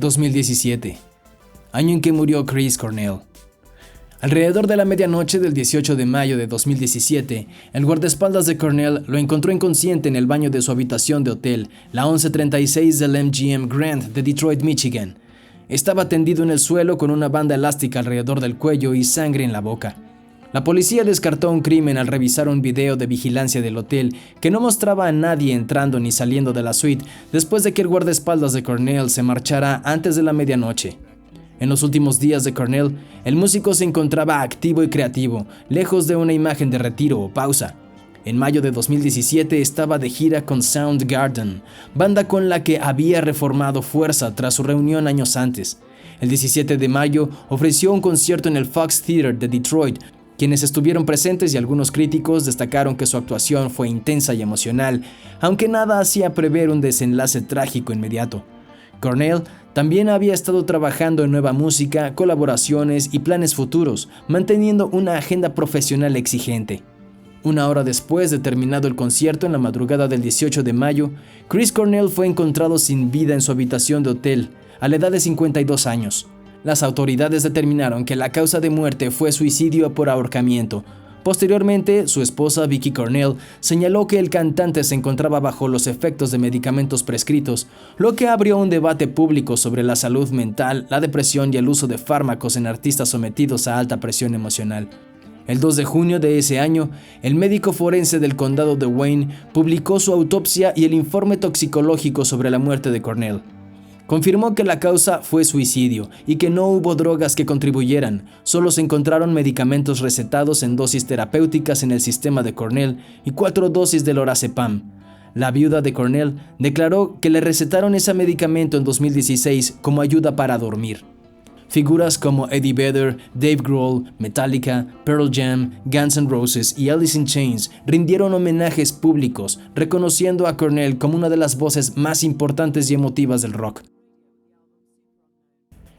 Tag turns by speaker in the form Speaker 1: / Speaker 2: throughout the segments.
Speaker 1: 2017, año en que murió Chris Cornell. Alrededor de la medianoche del 18 de mayo de 2017, el guardaespaldas de Cornell lo encontró inconsciente en el baño de su habitación de hotel, la 1136 del MGM Grand de Detroit, Michigan. Estaba tendido en el suelo con una banda elástica alrededor del cuello y sangre en la boca. La policía descartó un crimen al revisar un video de vigilancia del hotel que no mostraba a nadie entrando ni saliendo de la suite después de que el guardaespaldas de Cornell se marchara antes de la medianoche. En los últimos días de Cornell, el músico se encontraba activo y creativo, lejos de una imagen de retiro o pausa. En mayo de 2017 estaba de gira con Soundgarden, banda con la que había reformado fuerza tras su reunión años antes. El 17 de mayo ofreció un concierto en el Fox Theater de Detroit. Quienes estuvieron presentes y algunos críticos destacaron que su actuación fue intensa y emocional, aunque nada hacía prever un desenlace trágico inmediato. Cornell también había estado trabajando en nueva música, colaboraciones y planes futuros, manteniendo una agenda profesional exigente. Una hora después de terminado el concierto en la madrugada del 18 de mayo, Chris Cornell fue encontrado sin vida en su habitación de hotel, a la edad de 52 años. Las autoridades determinaron que la causa de muerte fue suicidio por ahorcamiento. Posteriormente, su esposa Vicky Cornell señaló que el cantante se encontraba bajo los efectos de medicamentos prescritos, lo que abrió un debate público sobre la salud mental, la depresión y el uso de fármacos en artistas sometidos a alta presión emocional. El 2 de junio de ese año, el médico forense del condado de Wayne publicó su autopsia y el informe toxicológico sobre la muerte de Cornell. Confirmó que la causa fue suicidio y que no hubo drogas que contribuyeran, solo se encontraron medicamentos recetados en dosis terapéuticas en el sistema de Cornell y 4 dosis de lorazepam. La viuda de Cornell declaró que le recetaron ese medicamento en 2016 como ayuda para dormir. Figuras como Eddie Vedder, Dave Grohl, Metallica, Pearl Jam, Guns N' Roses y Alice in Chains rindieron homenajes públicos, reconociendo a Cornell como una de las voces más importantes y emotivas del rock.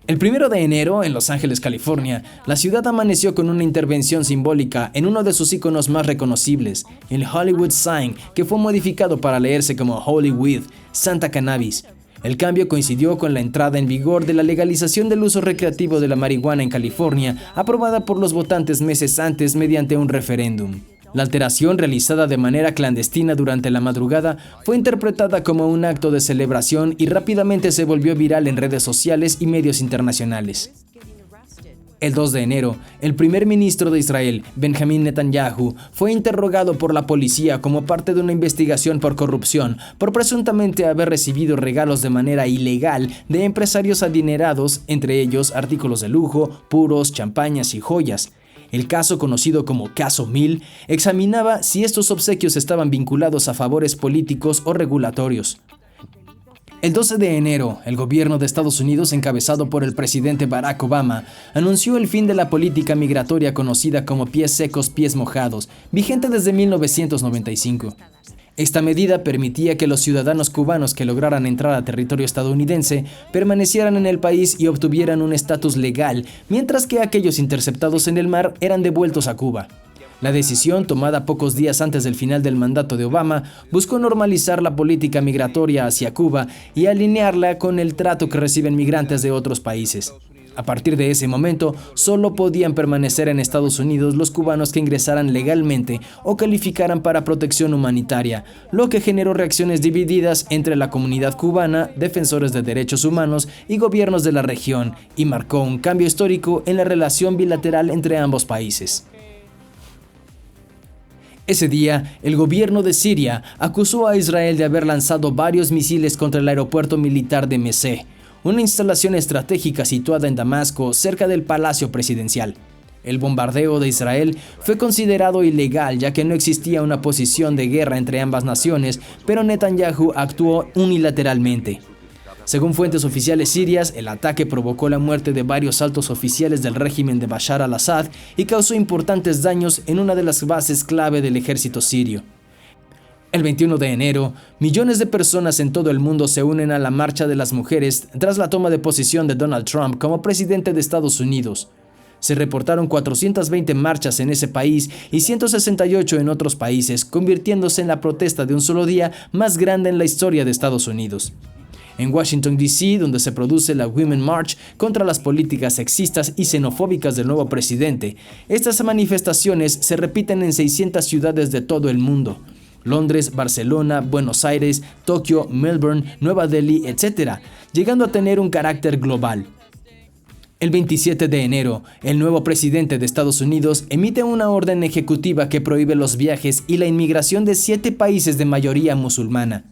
Speaker 1: El 1 de enero, en Los Ángeles, California, la ciudad amaneció con una intervención simbólica en uno de sus iconos más reconocibles, el Hollywood Sign, que fue modificado para leerse como Holy Weed, Santa Cannabis. El cambio coincidió con la entrada en vigor de la legalización del uso recreativo de la marihuana en California, aprobada por los votantes meses antes mediante un referéndum. La alteración, realizada de manera clandestina durante la madrugada, fue interpretada como un acto de celebración y rápidamente se volvió viral en redes sociales y medios internacionales. El 2 de enero, el primer ministro de Israel, Benjamin Netanyahu, fue interrogado por la policía como parte de una investigación por corrupción, por presuntamente haber recibido regalos de manera ilegal de empresarios adinerados, entre ellos artículos de lujo, puros, champañas y joyas. El caso, conocido como Caso 1000, examinaba si estos obsequios estaban vinculados a favores políticos o regulatorios. El 12 de enero, el gobierno de Estados Unidos, encabezado por el presidente Barack Obama, anunció el fin de la política migratoria conocida como pies secos, pies mojados, vigente desde 1995. Esta medida permitía que los ciudadanos cubanos que lograran entrar a territorio estadounidense permanecieran en el país y obtuvieran un estatus legal, mientras que aquellos interceptados en el mar eran devueltos a Cuba. La decisión, tomada pocos días antes del final del mandato de Obama, buscó normalizar la política migratoria hacia Cuba y alinearla con el trato que reciben migrantes de otros países. A partir de ese momento, solo podían permanecer en Estados Unidos los cubanos que ingresaran legalmente o calificaran para protección humanitaria, lo que generó reacciones divididas entre la comunidad cubana, defensores de derechos humanos y gobiernos de la región, y marcó un cambio histórico en la relación bilateral entre ambos países. Ese día, el gobierno de Siria acusó a Israel de haber lanzado varios misiles contra el aeropuerto militar de Mesé, una instalación estratégica situada en Damasco, cerca del Palacio Presidencial. El bombardeo de Israel fue considerado ilegal ya que no existía una posición de guerra entre ambas naciones, pero Netanyahu actuó unilateralmente. Según fuentes oficiales sirias, el ataque provocó la muerte de varios altos oficiales del régimen de Bashar al-Assad y causó importantes daños en una de las bases clave del ejército sirio. El 21 de enero, millones de personas en todo el mundo se unen a la Marcha de las Mujeres tras la toma de posición de Donald Trump como presidente de Estados Unidos. Se reportaron 420 marchas en ese país y 168 en otros países, convirtiéndose en la protesta de un solo día más grande en la historia de Estados Unidos. En Washington, D.C., donde se produce la Women March contra las políticas sexistas y xenofóbicas del nuevo presidente, estas manifestaciones se repiten en 600 ciudades de todo el mundo. Londres, Barcelona, Buenos Aires, Tokio, Melbourne, Nueva Delhi, etc., llegando a tener un carácter global. El 27 de enero, el nuevo presidente de Estados Unidos emite una orden ejecutiva que prohíbe los viajes y la inmigración de 7 países de mayoría musulmana.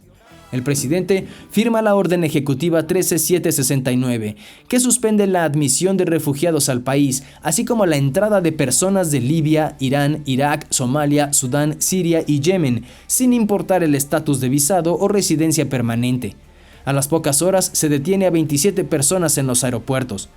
Speaker 1: El presidente firma la Orden Ejecutiva 13769, que suspende la admisión de refugiados al país, así como la entrada de personas de Libia, Irán, Irak, Somalia, Sudán, Siria y Yemen, sin importar el estatus de visado o residencia permanente. A las pocas horas se detiene a 27 personas en los aeropuertos.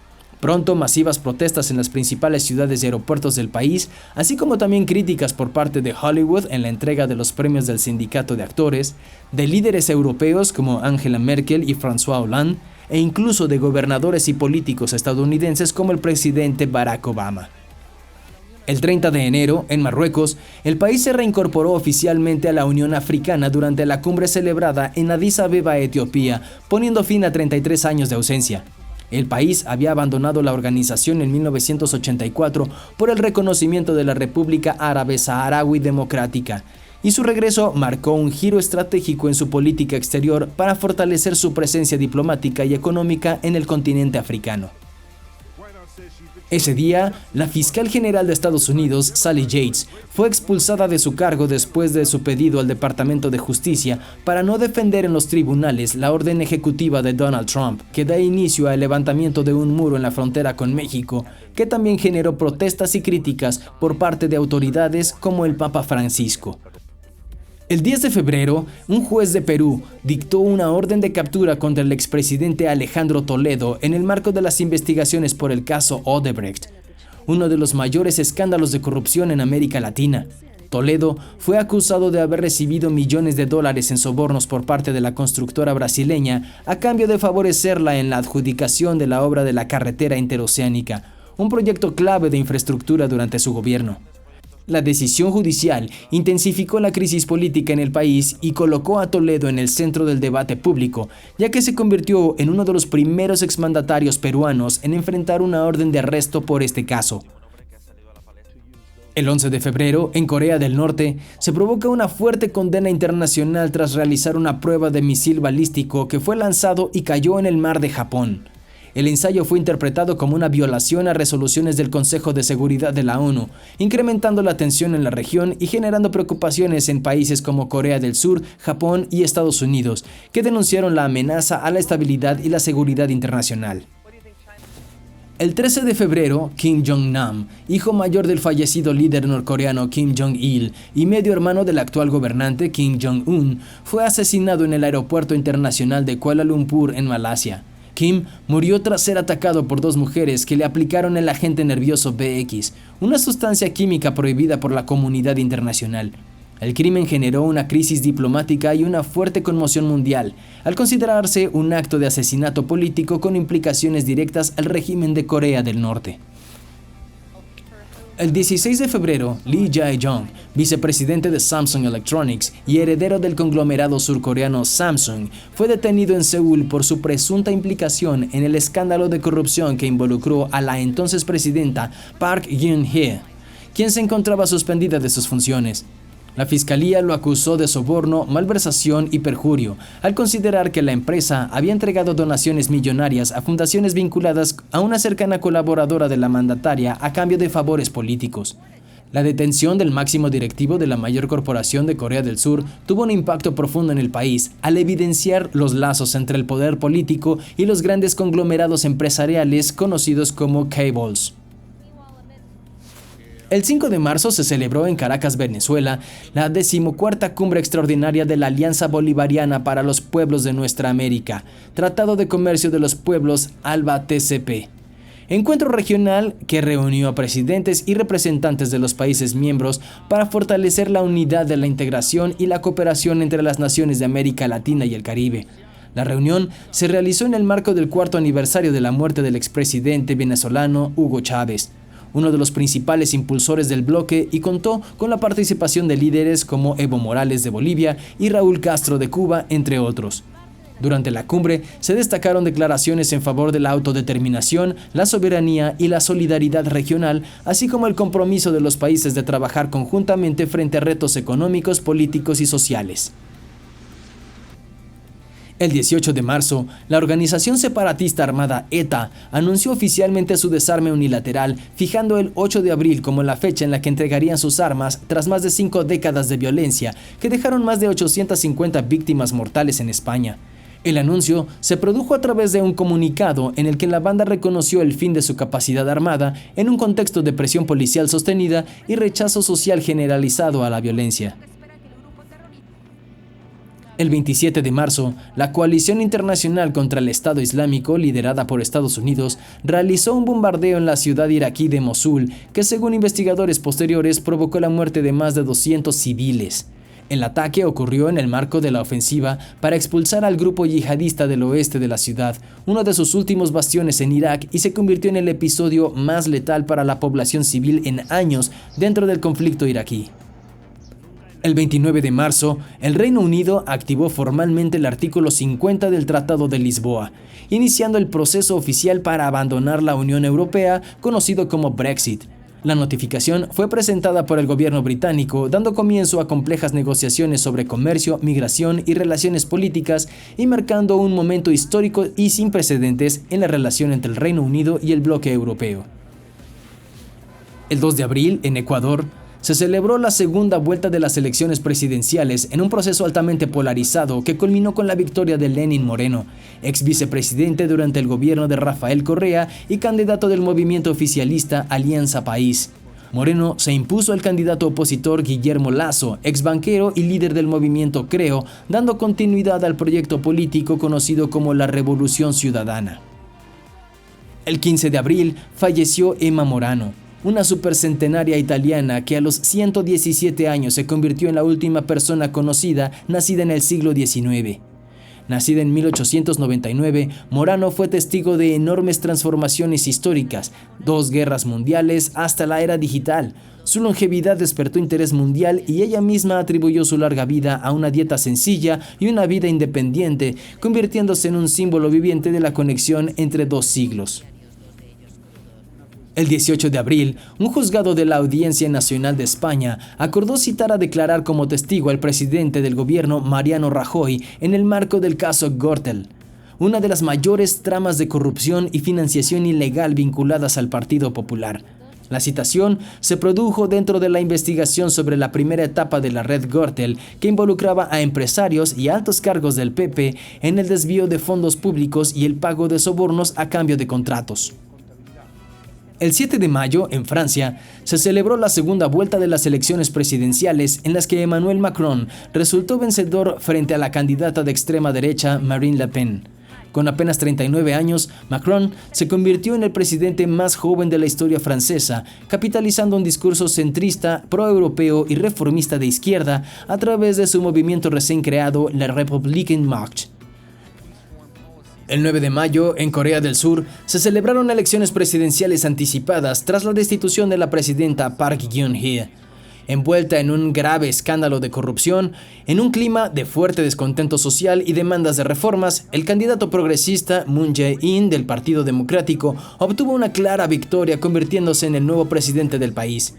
Speaker 1: Pronto, masivas protestas en las principales ciudades y aeropuertos del país, así como también críticas por parte de Hollywood en la entrega de los premios del Sindicato de Actores, de líderes europeos como Angela Merkel y François Hollande, e incluso de gobernadores y políticos estadounidenses como el presidente Barack Obama. El 30 de enero, en Marruecos, el país se reincorporó oficialmente a la Unión Africana durante la cumbre celebrada en Addis Abeba, Etiopía, poniendo fin a 33 años de ausencia. El país había abandonado la organización en 1984 por el reconocimiento de la República Árabe Saharaui Democrática, y su regreso marcó un giro estratégico en su política exterior para fortalecer su presencia diplomática y económica en el continente africano. Ese día, la fiscal general de Estados Unidos, Sally Yates, fue expulsada de su cargo después de su pedido al Departamento de Justicia para no defender en los tribunales la orden ejecutiva de Donald Trump, que da inicio al levantamiento de un muro en la frontera con México, que también generó protestas y críticas por parte de autoridades como el Papa Francisco. El 10 de febrero, un juez de Perú dictó una orden de captura contra el expresidente Alejandro Toledo en el marco de las investigaciones por el caso Odebrecht, uno de los mayores escándalos de corrupción en América Latina. Toledo fue acusado de haber recibido millones de dólares en sobornos por parte de la constructora brasileña a cambio de favorecerla en la adjudicación de la obra de la carretera interoceánica, un proyecto clave de infraestructura durante su gobierno. La decisión judicial intensificó la crisis política en el país y colocó a Toledo en el centro del debate público, ya que se convirtió en uno de los primeros exmandatarios peruanos en enfrentar una orden de arresto por este caso. El 11 de febrero, en Corea del Norte, se provoca una fuerte condena internacional tras realizar una prueba de misil balístico que fue lanzado y cayó en el mar de Japón. El ensayo fue interpretado como una violación a resoluciones del Consejo de Seguridad de la ONU, incrementando la tensión en la región y generando preocupaciones en países como Corea del Sur, Japón y Estados Unidos, que denunciaron la amenaza a la estabilidad y la seguridad internacional. El 13 de febrero, Kim Jong-nam, hijo mayor del fallecido líder norcoreano Kim Jong-il y medio hermano del actual gobernante Kim Jong-un, fue asesinado en el aeropuerto internacional de Kuala Lumpur, en Malasia. Kim murió tras ser atacado por 2 mujeres que le aplicaron el agente nervioso BX, una sustancia química prohibida por la comunidad internacional. El crimen generó una crisis diplomática y una fuerte conmoción mundial, al considerarse un acto de asesinato político con implicaciones directas al régimen de Corea del Norte. El 16 de febrero, Lee Jae-yong, vicepresidente de Samsung Electronics y heredero del conglomerado surcoreano Samsung, fue detenido en Seúl por su presunta implicación en el escándalo de corrupción que involucró a la entonces presidenta Park Geun-hye, quien se encontraba suspendida de sus funciones. La fiscalía lo acusó de soborno, malversación y perjurio, al considerar que la empresa había entregado donaciones millonarias a fundaciones vinculadas a una cercana colaboradora de la mandataria a cambio de favores políticos. La detención del máximo directivo de la mayor corporación de Corea del Sur tuvo un impacto profundo en el país, al evidenciar los lazos entre el poder político y los grandes conglomerados empresariales conocidos como cables. El 5 de marzo se celebró en Caracas, Venezuela, la 14ª Cumbre Extraordinaria de la Alianza Bolivariana para los Pueblos de Nuestra América, Tratado de Comercio de los Pueblos ALBA-TCP. Encuentro regional que reunió a presidentes y representantes de los países miembros para fortalecer la unidad de la integración y la cooperación entre las naciones de América Latina y el Caribe. La reunión se realizó en el marco del 4º aniversario de la muerte del expresidente venezolano Hugo Chávez, uno de los principales impulsores del bloque, y contó con la participación de líderes como Evo Morales de Bolivia y Raúl Castro de Cuba, entre otros. Durante la cumbre se destacaron declaraciones en favor de la autodeterminación, la soberanía y la solidaridad regional, así como el compromiso de los países de trabajar conjuntamente frente a retos económicos, políticos y sociales. El 18 de marzo, la organización separatista armada ETA anunció oficialmente su desarme unilateral, fijando el 8 de abril como la fecha en la que entregarían sus armas tras más de 5 décadas de violencia que dejaron más de 850 víctimas mortales en España. El anuncio se produjo a través de un comunicado en el que la banda reconoció el fin de su capacidad armada en un contexto de presión policial sostenida y rechazo social generalizado a la violencia. El 27 de marzo, la coalición internacional contra el Estado Islámico, liderada por Estados Unidos, realizó un bombardeo en la ciudad iraquí de Mosul, que según investigadores posteriores provocó la muerte de más de 200 civiles. El ataque ocurrió en el marco de la ofensiva para expulsar al grupo yihadista del oeste de la ciudad, uno de sus últimos bastiones en Irak, y se convirtió en el episodio más letal para la población civil en años dentro del conflicto iraquí. El 29 de marzo, el Reino Unido activó formalmente el artículo 50 del Tratado de Lisboa, iniciando el proceso oficial para abandonar la Unión Europea, conocido como Brexit. La notificación fue presentada por el gobierno británico, dando comienzo a complejas negociaciones sobre comercio, migración y relaciones políticas, y marcando un momento histórico y sin precedentes en la relación entre el Reino Unido y el bloque europeo. El 2 de abril, en Ecuador, se celebró la segunda vuelta de las elecciones presidenciales en un proceso altamente polarizado que culminó con la victoria de Lenín Moreno, ex vicepresidente durante el gobierno de Rafael Correa y candidato del movimiento oficialista Alianza País. Moreno se impuso al candidato opositor Guillermo Lasso, ex banquero y líder del movimiento Creo, dando continuidad al proyecto político conocido como la Revolución Ciudadana. El 15 de abril falleció Emma Morano, una supercentenaria italiana que a los 117 años se convirtió en la última persona conocida nacida en el siglo XIX. Nacida en 1899, Morano fue testigo de enormes transformaciones históricas, 2 guerras mundiales hasta la era digital. Su longevidad despertó interés mundial y ella misma atribuyó su larga vida a una dieta sencilla y una vida independiente, convirtiéndose en un símbolo viviente de la conexión entre 2 siglos. El 18 de abril, un juzgado de la Audiencia Nacional de España acordó citar a declarar como testigo al presidente del gobierno Mariano Rajoy en el marco del caso Gürtel, una de las mayores tramas de corrupción y financiación ilegal vinculadas al Partido Popular. La citación se produjo dentro de la investigación sobre la primera etapa de la red Gürtel, que involucraba a empresarios y altos cargos del PP en el desvío de fondos públicos y el pago de sobornos a cambio de contratos. El 7 de mayo, en Francia, se celebró la segunda vuelta de las elecciones presidenciales en las que Emmanuel Macron resultó vencedor frente a la candidata de extrema derecha Marine Le Pen. Con apenas 39 años, Macron se convirtió en el presidente más joven de la historia francesa, capitalizando un discurso centrista, pro-europeo y reformista de izquierda a través de su movimiento recién creado, la République en Marche. El 9 de mayo, en Corea del Sur, se celebraron elecciones presidenciales anticipadas tras la destitución de la presidenta Park Geun-hye. Envuelta en un grave escándalo de corrupción, en un clima de fuerte descontento social y demandas de reformas, el candidato progresista Moon Jae-in del Partido Democrático obtuvo una clara victoria, convirtiéndose en el nuevo presidente del país.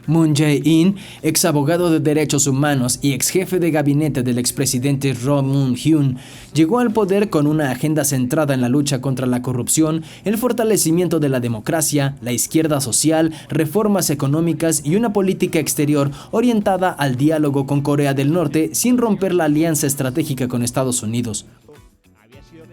Speaker 1: Moon Jae-in, ex abogado de derechos humanos y ex jefe de gabinete del expresidente Roh Moo-hyun, llegó al poder con una agenda centrada en la lucha contra la corrupción, el fortalecimiento de la democracia, la izquierda social, reformas económicas y una política exterior orientada al diálogo con Corea del Norte sin romper la alianza estratégica con Estados Unidos.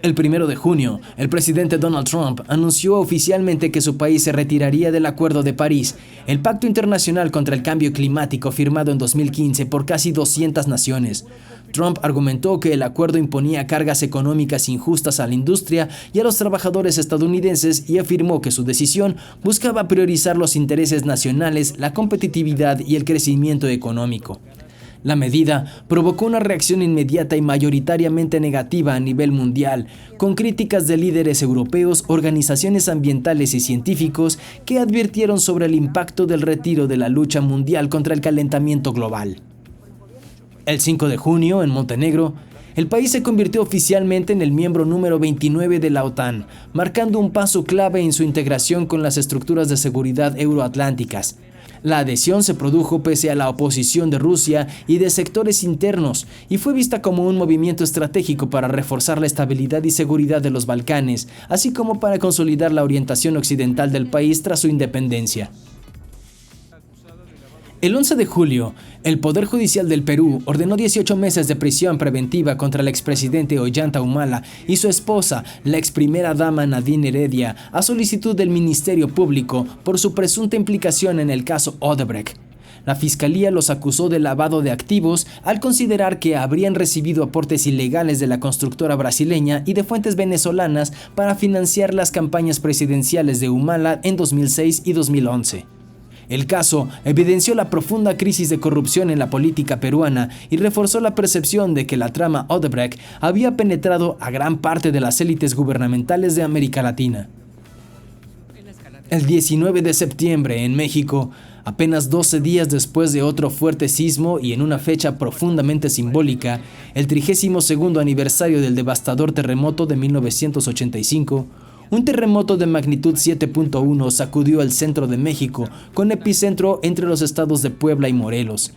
Speaker 1: El 1 de junio, el presidente Donald Trump anunció oficialmente que su país se retiraría del Acuerdo de París, el pacto internacional contra el cambio climático firmado en 2015 por casi 200 naciones. Trump argumentó que el acuerdo imponía cargas económicas injustas a la industria y a los trabajadores estadounidenses y afirmó que su decisión buscaba priorizar los intereses nacionales, la competitividad y el crecimiento económico. La medida provocó una reacción inmediata y mayoritariamente negativa a nivel mundial, con críticas de líderes europeos, organizaciones ambientales y científicos que advirtieron sobre el impacto del retiro de la lucha mundial contra el calentamiento global. El 5 de junio, en Montenegro, El país se convirtió oficialmente en el miembro número 29 de la OTAN, marcando un paso clave en su integración con las estructuras de seguridad euroatlánticas. La adhesión se produjo pese a la oposición de Rusia y de sectores internos, y fue vista como un movimiento estratégico para reforzar la estabilidad y seguridad de los Balcanes, así como para consolidar la orientación occidental del país tras su independencia. El 11 de julio, el Poder Judicial del Perú ordenó 18 meses de prisión preventiva contra el expresidente Ollanta Humala y su esposa, la ex primera dama Nadine Heredia, a solicitud del Ministerio Público por su presunta implicación en el caso Odebrecht. La Fiscalía los acusó de lavado de activos al considerar que habrían recibido aportes ilegales de la constructora brasileña y de fuentes venezolanas para financiar las campañas presidenciales de Humala en 2006 y 2011. El caso evidenció la profunda crisis de corrupción en la política peruana y reforzó la percepción de que la trama Odebrecht había penetrado a gran parte de las élites gubernamentales de América Latina. El 19 de septiembre, en México, apenas 12 días después de otro fuerte sismo y en una fecha profundamente simbólica, el 32º aniversario del devastador terremoto de 1985, un terremoto de magnitud 7.1 sacudió el centro de México, con epicentro entre los estados de Puebla y Morelos.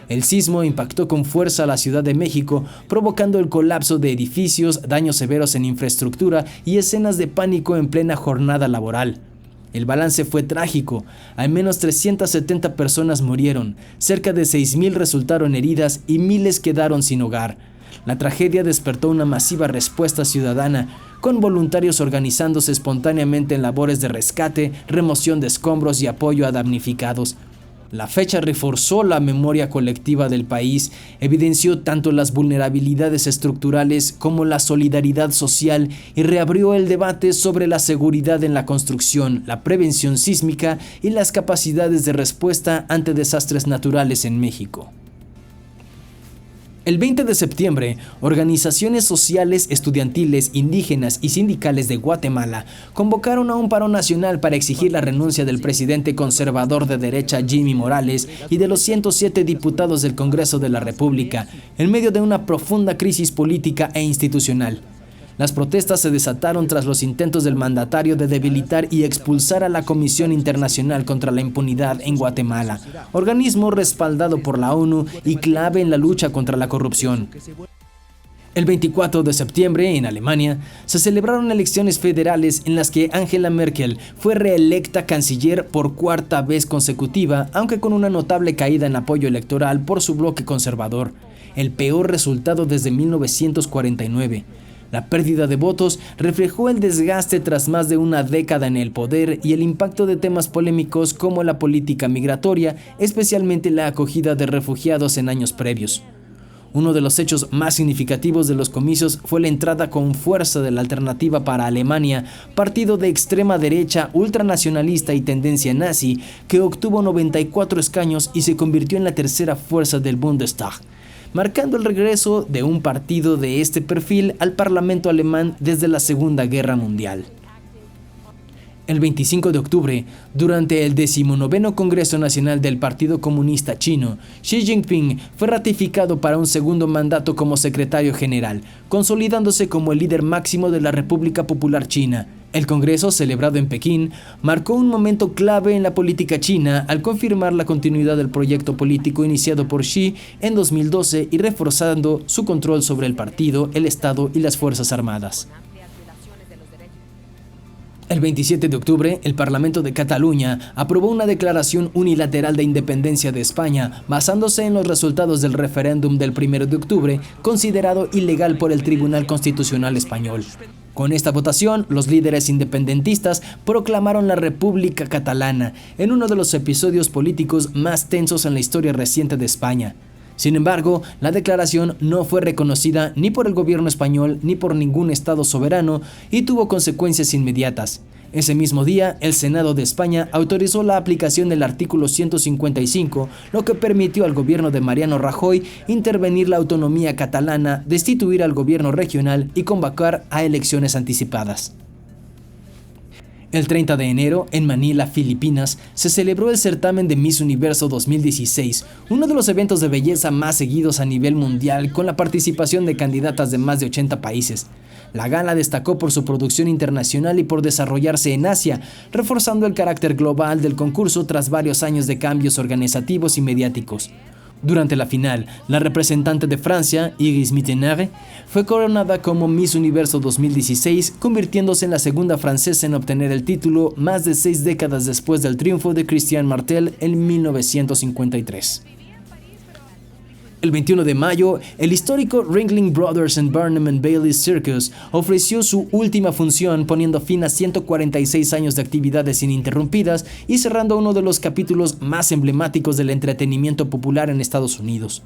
Speaker 1: El sismo impactó con fuerza a la Ciudad de México, provocando el colapso de edificios, daños severos en infraestructura y escenas de pánico en plena jornada laboral. El balance fue trágico. Al menos 370 personas murieron, cerca de 6.000 resultaron heridas y miles quedaron sin hogar. La tragedia despertó una masiva respuesta ciudadana, con voluntarios organizándose espontáneamente en labores de rescate, remoción de escombros y apoyo a damnificados. La fecha reforzó la memoria colectiva del país, evidenció tanto las vulnerabilidades estructurales como la solidaridad social y reabrió el debate sobre la seguridad en la construcción, la prevención sísmica y las capacidades de respuesta ante desastres naturales en México. El 20 de septiembre, organizaciones sociales, estudiantiles, indígenas y sindicales de Guatemala convocaron a un paro nacional para exigir la renuncia del presidente conservador de derecha Jimmy Morales y de los 107 diputados del Congreso de la República, en medio de una profunda crisis política e institucional. Las protestas se desataron tras los intentos del mandatario de debilitar y expulsar a la Comisión Internacional contra la Impunidad en Guatemala, organismo respaldado por la ONU y clave en la lucha contra la corrupción. El 24 de septiembre, en Alemania, se celebraron elecciones federales en las que Angela Merkel fue reelecta canciller por cuarta vez consecutiva, aunque con una notable caída en apoyo electoral por su bloque conservador, el peor resultado desde 1949. La pérdida de votos reflejó el desgaste tras más de una década en el poder y el impacto de temas polémicos como la política migratoria, especialmente la acogida de refugiados en años previos. Uno de los hechos más significativos de los comicios fue la entrada con fuerza de la Alternativa para Alemania, partido de extrema derecha, ultranacionalista y tendencia nazi, que obtuvo 94 escaños y se convirtió en la tercera fuerza del Bundestag, marcando el regreso de un partido de este perfil al Parlamento alemán desde la Segunda Guerra Mundial. El 25 de octubre, durante el 19º Congreso Nacional del Partido Comunista Chino, Xi Jinping fue ratificado para un segundo mandato como secretario general, consolidándose como el líder máximo de la República Popular China. El Congreso, celebrado en Pekín, marcó un momento clave en la política china al confirmar la continuidad del proyecto político iniciado por Xi en 2012 y reforzando su control sobre el partido, el Estado y las Fuerzas Armadas. El 27 de octubre, el Parlamento de Cataluña aprobó una declaración unilateral de independencia de España, basándose en los resultados del referéndum del 1 de octubre, considerado ilegal por el Tribunal Constitucional Español. Con esta votación, los líderes independentistas proclamaron la República Catalana, en uno de los episodios políticos más tensos en la historia reciente de España. Sin embargo, la declaración no fue reconocida ni por el gobierno español ni por ningún Estado soberano y tuvo consecuencias inmediatas. Ese mismo día, el Senado de España autorizó la aplicación del artículo 155, lo que permitió al gobierno de Mariano Rajoy intervenir la autonomía catalana, destituir al gobierno regional y convocar a elecciones anticipadas. El 30 de enero, en Manila, Filipinas, se celebró el certamen de Miss Universo 2016, uno de los eventos de belleza más seguidos a nivel mundial, con la participación de candidatas de más de 80 países. La gala destacó por su producción internacional y por desarrollarse en Asia, reforzando el carácter global del concurso tras varios años de cambios organizativos y mediáticos. Durante la final, la representante de Francia, Iris Mittenard, fue coronada como Miss Universo 2016, convirtiéndose en la segunda francesa en obtener el título más de 6 décadas después del triunfo de Christiane Martel en 1953. El 21 de mayo, el histórico Ringling Brothers and Barnum Bailey Circus ofreció su última función, poniendo fin a 146 años de actividades ininterrumpidas y cerrando uno de los capítulos más emblemáticos del entretenimiento popular en Estados Unidos.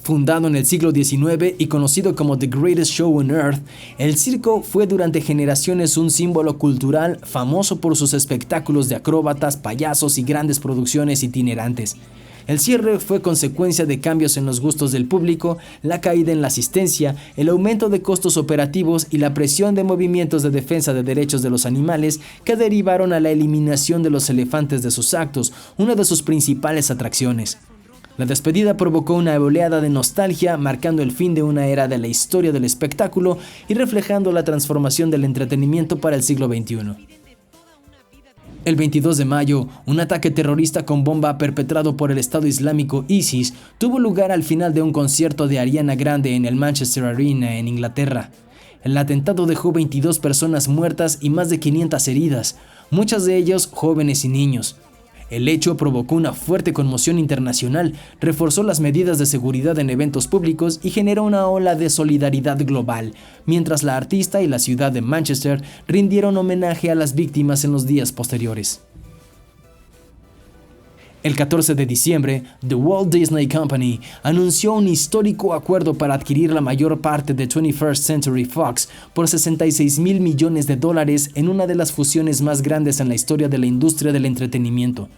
Speaker 1: Fundado en el siglo XIX y conocido como The Greatest Show on Earth, el circo fue durante generaciones un símbolo cultural famoso por sus espectáculos de acróbatas, payasos y grandes producciones itinerantes. El cierre fue consecuencia de cambios en los gustos del público, la caída en la asistencia, el aumento de costos operativos y la presión de movimientos de defensa de derechos de los animales que derivaron a la eliminación de los elefantes de sus actos, una de sus principales atracciones. La despedida provocó una oleada de nostalgia, marcando el fin de una era de la historia del espectáculo y reflejando la transformación del entretenimiento para el siglo XXI. El 22 de mayo, un ataque terrorista con bomba perpetrado por el Estado Islámico ISIS tuvo lugar al final de un concierto de Ariana Grande en el Manchester Arena, en Inglaterra. El atentado dejó 22 personas muertas y más de 500 heridas, muchas de ellas jóvenes y niños. El hecho provocó una fuerte conmoción internacional, reforzó las medidas de seguridad en eventos públicos y generó una ola de solidaridad global, mientras la artista y la ciudad de Manchester rindieron homenaje a las víctimas en los días posteriores. El 14 de diciembre, The Walt Disney Company anunció un histórico acuerdo para adquirir la mayor parte de 21st Century Fox por $66,000 millones en una de las fusiones más grandes en la historia de la industria del entretenimiento.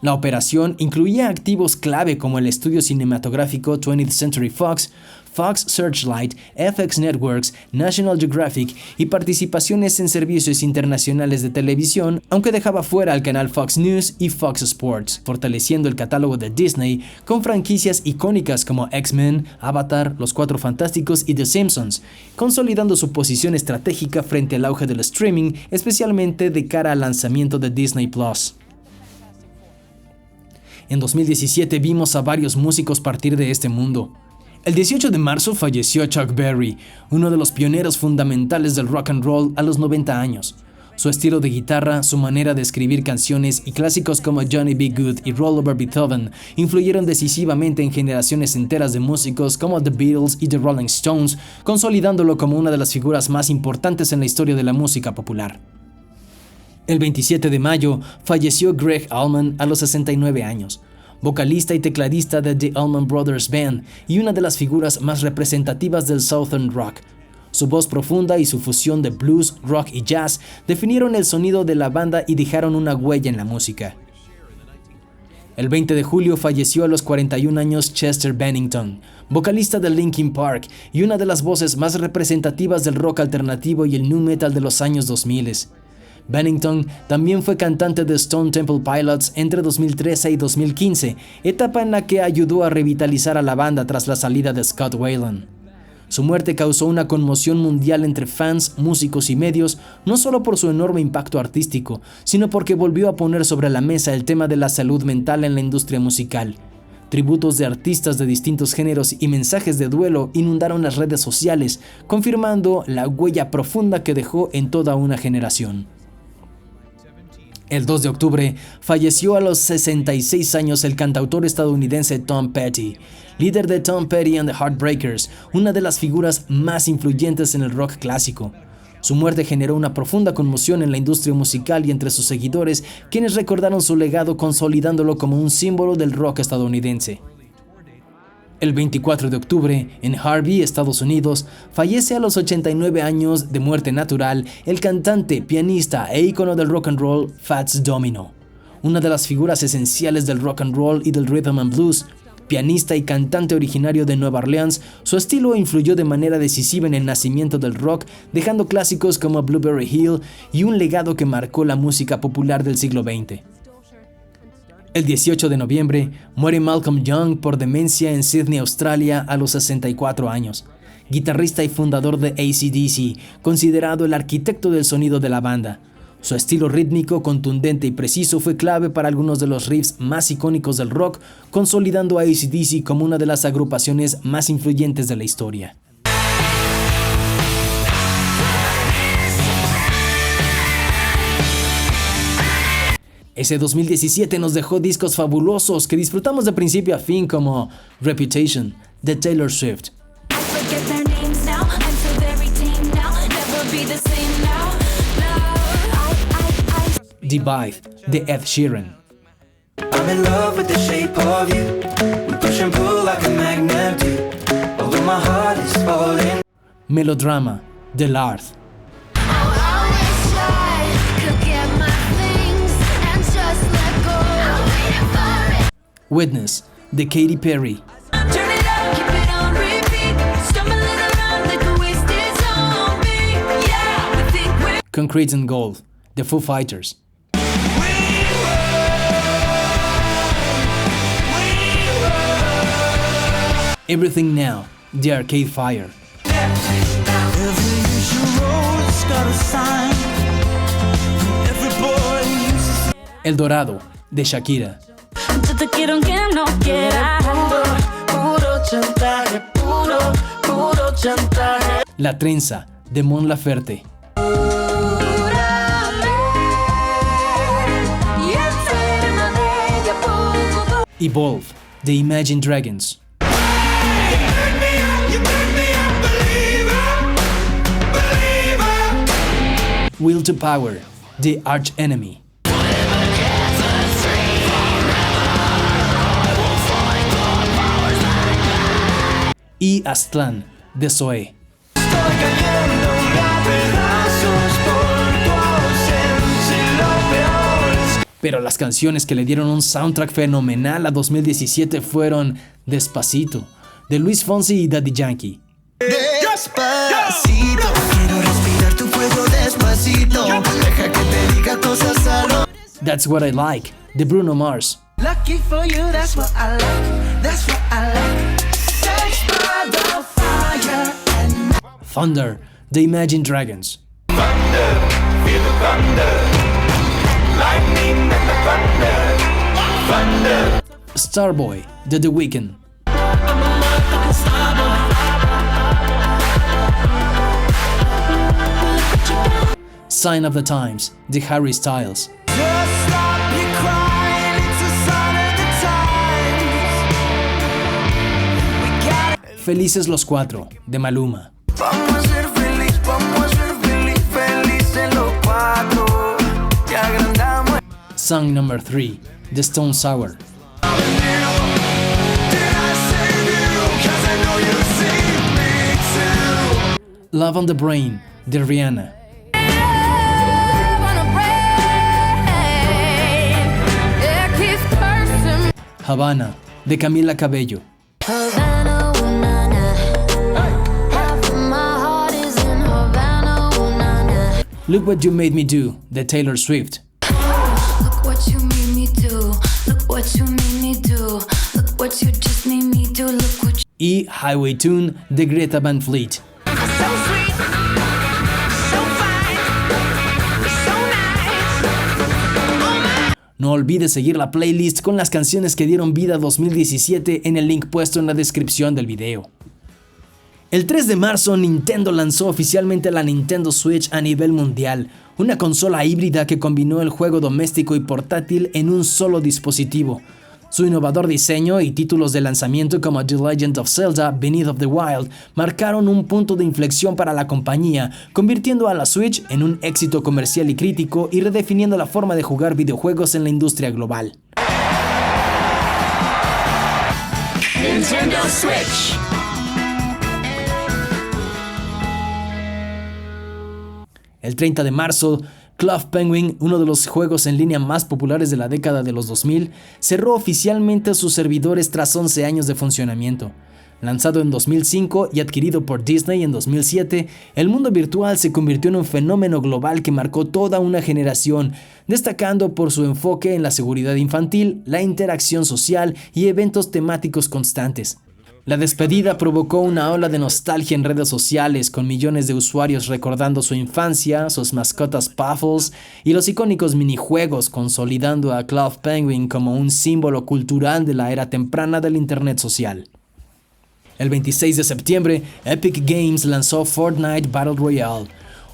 Speaker 1: La operación incluía activos clave como el estudio cinematográfico 20th Century Fox, Fox Searchlight, FX Networks, National Geographic y participaciones en servicios internacionales de televisión, aunque dejaba fuera al canal Fox News y Fox Sports, fortaleciendo el catálogo de Disney con franquicias icónicas como X-Men, Avatar, Los Cuatro Fantásticos y The Simpsons, consolidando su posición estratégica frente al auge del streaming, especialmente de cara al lanzamiento de Disney Plus. En 2017 vimos a varios músicos partir de este mundo. El 18 de marzo falleció Chuck Berry, uno de los pioneros fundamentales del rock and roll a los 90 años. Su estilo de guitarra, su manera de escribir canciones y clásicos como Johnny B. Good y Roll Over Beethoven influyeron decisivamente en generaciones enteras de músicos como The Beatles y The Rolling Stones, consolidándolo como una de las figuras más importantes en la historia de la música popular. El 27 de mayo falleció Gregg Allman a los 69 años, vocalista y tecladista de The Allman Brothers Band y una de las figuras más representativas del Southern Rock. Su voz profunda y su fusión de blues, rock y jazz definieron el sonido de la banda y dejaron una huella en la música. El 20 de julio falleció a los 41 años Chester Bennington, vocalista de Linkin Park y una de las voces más representativas del rock alternativo y el nu metal de los años 2000. Bennington también fue cantante de Stone Temple Pilots entre 2013 y 2015, etapa en la que ayudó a revitalizar a la banda tras la salida de Scott Weiland. Su muerte causó una conmoción mundial entre fans, músicos y medios, no solo por su enorme impacto artístico, sino porque volvió a poner sobre la mesa el tema de la salud mental en la industria musical. Tributos de artistas de distintos géneros y mensajes de duelo inundaron las redes sociales, confirmando la huella profunda que dejó en toda una generación. El 2 de octubre falleció a los 66 años el cantautor estadounidense Tom Petty, líder de Tom Petty and the Heartbreakers, una de las figuras más influyentes en el rock clásico. Su muerte generó una profunda conmoción en la industria musical y entre sus seguidores, quienes recordaron su legado consolidándolo como un símbolo del rock estadounidense. El 24 de octubre, en Harvey, Estados Unidos, fallece a los 89 años de muerte natural el cantante, pianista e ícono del rock and roll Fats Domino, una de las figuras esenciales del rock and roll y del rhythm and blues. Pianista y cantante originario de Nueva Orleans, su estilo influyó de manera decisiva en el nacimiento del rock, dejando clásicos como Blueberry Hill y un legado que marcó la música popular del siglo XX. El 18 de noviembre muere Malcolm Young por demencia en Sydney, Australia, a los 64 años. Guitarrista y fundador de AC/DC, considerado el arquitecto del sonido de la banda. Su estilo rítmico, contundente y preciso fue clave para algunos de los riffs más icónicos del rock, consolidando a AC/DC como una de las agrupaciones más influyentes de la historia. Ese 2017 nos dejó discos fabulosos que disfrutamos de principio a fin, como Reputation, de Taylor Swift, Divide, de Ed Sheeran,
Speaker 2: I'm in love with the shape of you. We push and pull like a magnet do. Although my heart is falling.
Speaker 1: Melodrama, de Lorde, Witness, de Katy Perry,
Speaker 2: Turn it up, keep it on repeat. Stumbling around like a wasted zombie. Yeah, we think we're
Speaker 1: Concrete and Gold, de Foo Fighters, Everything Now, de Arcade Fire,
Speaker 2: every usual road's got a sign. Every boy uses
Speaker 1: El Dorado, de Shakira,
Speaker 2: yo te quiero aunque no quieras. Puro chantaje, puro chantaje.
Speaker 1: La Trenza, de Mon Laferte, Evolve, de Imagine Dragons, Will to Power, de Arch Enemy, y Aztlán, de Zoé.
Speaker 2: Estoy cayendo a pedazos por tu ausencia y lo peor es
Speaker 1: Pero las canciones que le dieron un soundtrack fenomenal a 2017 fueron Despacito, de Luis Fonsi y Daddy Yankee,
Speaker 2: Despacito, quiero respirar tu cuello despacito. Deja que te diga cosas al oído.
Speaker 1: That's What I Like, de Bruno Mars,
Speaker 2: Lucky for you, that's what I like. That's what I like. Sex by the fire and
Speaker 1: Thunder, de Imagine Dragons, Starboy, de The Weeknd, Sign of the Times, de Harry Styles,
Speaker 2: just stop your crying. It's a sign of the times. We got it.
Speaker 1: Felices los Cuatro, de Maluma,
Speaker 2: Vamos a ser felices los cuatro. Te agrandamos.
Speaker 1: Song Number 3, de Stone Sour,
Speaker 2: Did I save you? 'Cause I know you saved me too.
Speaker 1: Love on the Brain, de Rihanna, Havana, de Camila Cabello, Look What You Made Me Do, de Taylor Swift,
Speaker 3: Look what you made me do. Look what you made me do. Look what you just made me do. Look what
Speaker 1: y Highway Tune, de Greta Van Fleet.
Speaker 2: So sweet, so fine, so nice.
Speaker 1: No olvides seguir la playlist con las canciones que dieron vida a 2017 en el link puesto en la descripción del video. El 3 de marzo, Nintendo lanzó oficialmente la Nintendo Switch a nivel mundial, una consola híbrida que combinó el juego doméstico y portátil en un solo dispositivo. Su innovador diseño y títulos de lanzamiento como The Legend of Zelda: Breath of the Wild marcaron un punto de inflexión para la compañía, convirtiendo a la Switch en un éxito comercial y crítico y redefiniendo la forma de jugar videojuegos en la industria global.
Speaker 2: Nintendo Switch.
Speaker 1: El 30 de marzo, Club Penguin, uno de los juegos en línea más populares de la década de los 2000, cerró oficialmente sus servidores tras 11 años de funcionamiento. Lanzado en 2005 y adquirido por Disney en 2007, el mundo virtual se convirtió en un fenómeno global que marcó toda una generación, destacando por su enfoque en la seguridad infantil, la interacción social y eventos temáticos constantes. La despedida provocó una ola de nostalgia en redes sociales, con millones de usuarios recordando su infancia, sus mascotas Puffles y los icónicos minijuegos, consolidando a Club Penguin como un símbolo cultural de la era temprana del Internet social. El 26 de septiembre, Epic Games lanzó Fortnite Battle Royale,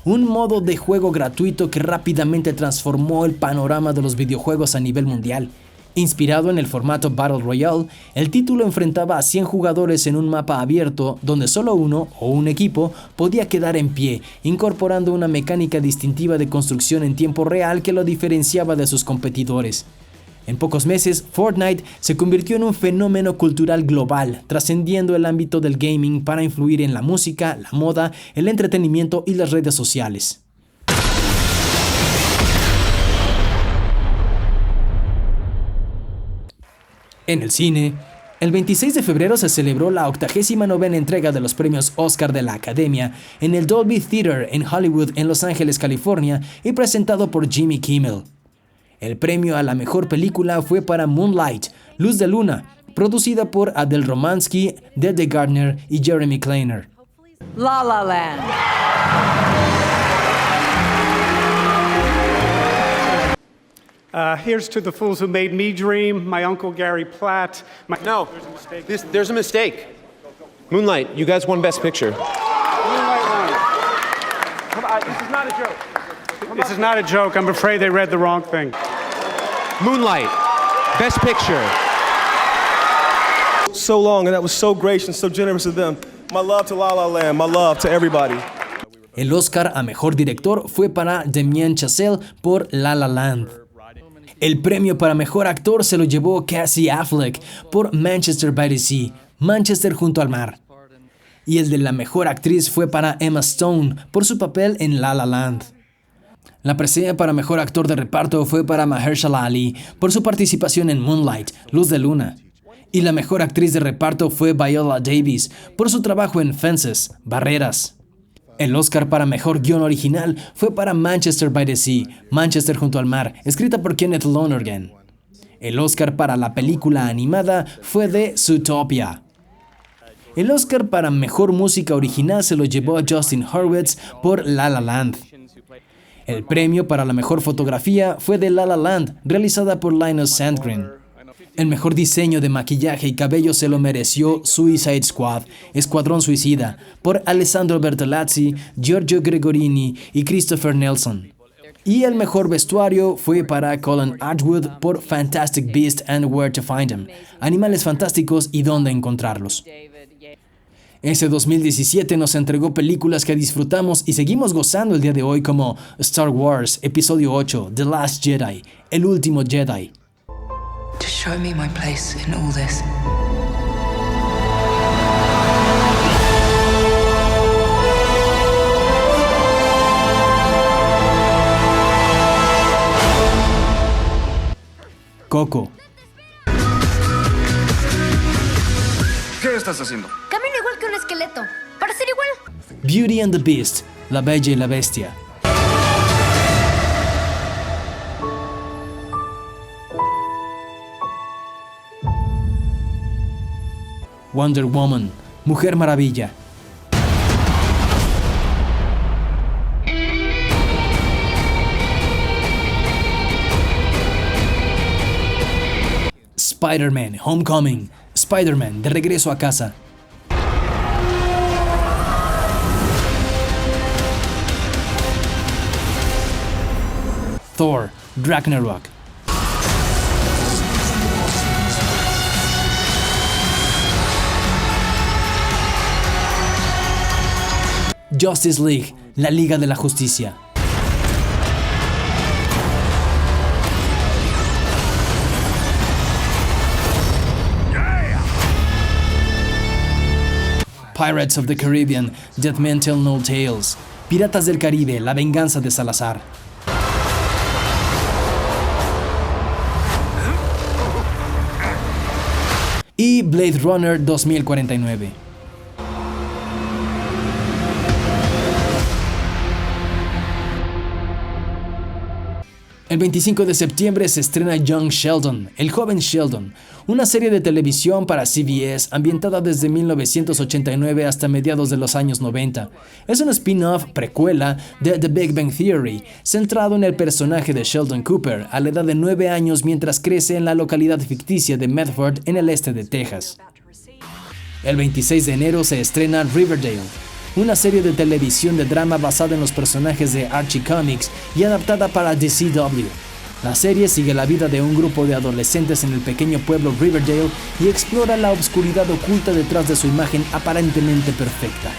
Speaker 1: un modo de juego gratuito que rápidamente transformó el panorama de los videojuegos a nivel mundial. Inspirado en el formato Battle Royale, el título enfrentaba a 100 jugadores en un mapa abierto donde solo uno o un equipo podía quedar en pie, incorporando una mecánica distintiva de construcción en tiempo real que lo diferenciaba de sus competidores. En pocos meses, Fortnite se convirtió en un fenómeno cultural global, trascendiendo el ámbito del gaming para influir en la música, la moda, el entretenimiento y las redes sociales. En el cine, el 26 de febrero se celebró la 89ª entrega de los premios Oscar de la Academia en el Dolby Theater en Hollywood, en Los Ángeles, California, y presentado por Jimmy Kimmel. El premio a la mejor película fue para Moonlight, Luz de Luna, producida por Adele Romansky, Dede Gardner y Jeremy Kleiner.
Speaker 4: La La Land.
Speaker 5: Here's to the fools who made me dream, my uncle Gary Platt.
Speaker 6: No, there's a mistake. Moonlight, you guys won Best Picture.
Speaker 5: Moonlight won. Come on, this is not a joke. This is not a joke. I'm afraid they read the wrong thing.
Speaker 6: Moonlight, Best Picture.
Speaker 7: So long, and that was so gracious and so generous of them. My love to La La Land, my love to everybody.
Speaker 1: El Oscar a Mejor Director fue para Damien Chazelle por La La Land. El premio para Mejor Actor se lo llevó Casey Affleck por Manchester by the Sea, Manchester junto al mar. Y el de la Mejor Actriz fue para Emma Stone por su papel en La La Land. La presea para Mejor Actor de Reparto fue para Mahershala Ali por su participación en Moonlight, Luz de Luna. Y la Mejor Actriz de Reparto fue Viola Davis por su trabajo en Fences, Barreras. El Oscar para Mejor Guión Original fue para Manchester by the Sea, Manchester junto al mar, escrita por Kenneth Lonergan. El Oscar para la película animada fue de Zootopia. El Oscar para Mejor Música Original se lo llevó a Justin Hurwitz por La La Land. El premio para la Mejor Fotografía fue de La La Land, realizada por Linus Sandgren. El mejor diseño de maquillaje y cabello se lo mereció Suicide Squad, Escuadrón Suicida, por Alessandro Bertolazzi, Giorgio Gregorini y Christopher Nelson. Y el mejor vestuario fue para Colin Atwood por Fantastic Beasts and Where to Find Them, Animales Fantásticos y Dónde Encontrarlos. Ese 2017 nos entregó películas que disfrutamos y seguimos gozando el día de hoy, como Star Wars, Episodio 8, The Last Jedi, El Último Jedi.
Speaker 8: To show me my place in all this.
Speaker 1: Coco.
Speaker 9: ¿Qué estás haciendo?
Speaker 10: Camino igual que un esqueleto. Para ser igual.
Speaker 1: Beauty and the Beast, La Bella y la Bestia. Wonder Woman, Mujer Maravilla. Spider-Man, Homecoming, Spider-Man, de regreso a casa. Thor, Ragnarok. Justice League, la Liga de la Justicia. Pirates of the Caribbean, Dead Men Tell No Tales. Piratas del Caribe, La Venganza de Salazar. Blade Runner 2049. El 25 de septiembre se estrena Young Sheldon, el joven Sheldon, una serie de televisión para CBS ambientada desde 1989 hasta mediados de los años 90. Es un spin-off precuela de The Big Bang Theory, centrado en el personaje de Sheldon Cooper a la edad de 9 años mientras crece en la localidad ficticia de Medford en el este de Texas. El 26 de enero se estrena Riverdale, una serie de televisión de drama basada en los personajes de Archie Comics y adaptada para The CW. La serie sigue la vida de un grupo de adolescentes en el pequeño pueblo Riverdale y explora la obscuridad oculta detrás de su imagen aparentemente perfecta.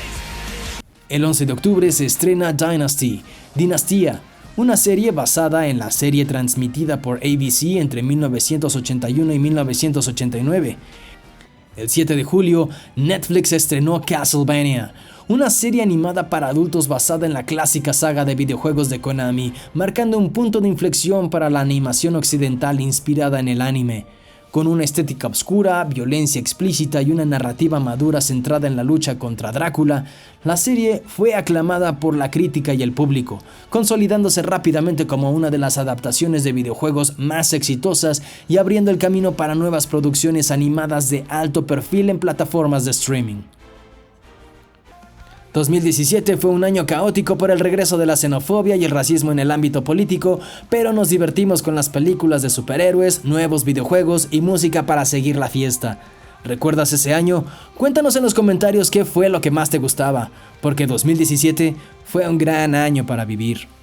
Speaker 1: El 11 de octubre se estrena Dynasty, Dinastía, una serie basada en la serie transmitida por ABC entre 1981 y 1989. El 7 de julio, Netflix estrenó Castlevania, una serie animada para adultos basada en la clásica saga de videojuegos de Konami, marcando un punto de inflexión para la animación occidental inspirada en el anime. Con una estética oscura, violencia explícita y una narrativa madura centrada en la lucha contra Drácula, la serie fue aclamada por la crítica y el público, consolidándose rápidamente como una de las adaptaciones de videojuegos más exitosas y abriendo el camino para nuevas producciones animadas de alto perfil en plataformas de streaming. 2017 fue un año caótico por el regreso de la xenofobia y el racismo en el ámbito político, pero nos divertimos con las películas de superhéroes, nuevos videojuegos y música para seguir la fiesta. ¿Recuerdas ese año? Cuéntanos en los comentarios qué fue lo que más te gustaba, porque 2017 fue un gran año para vivir.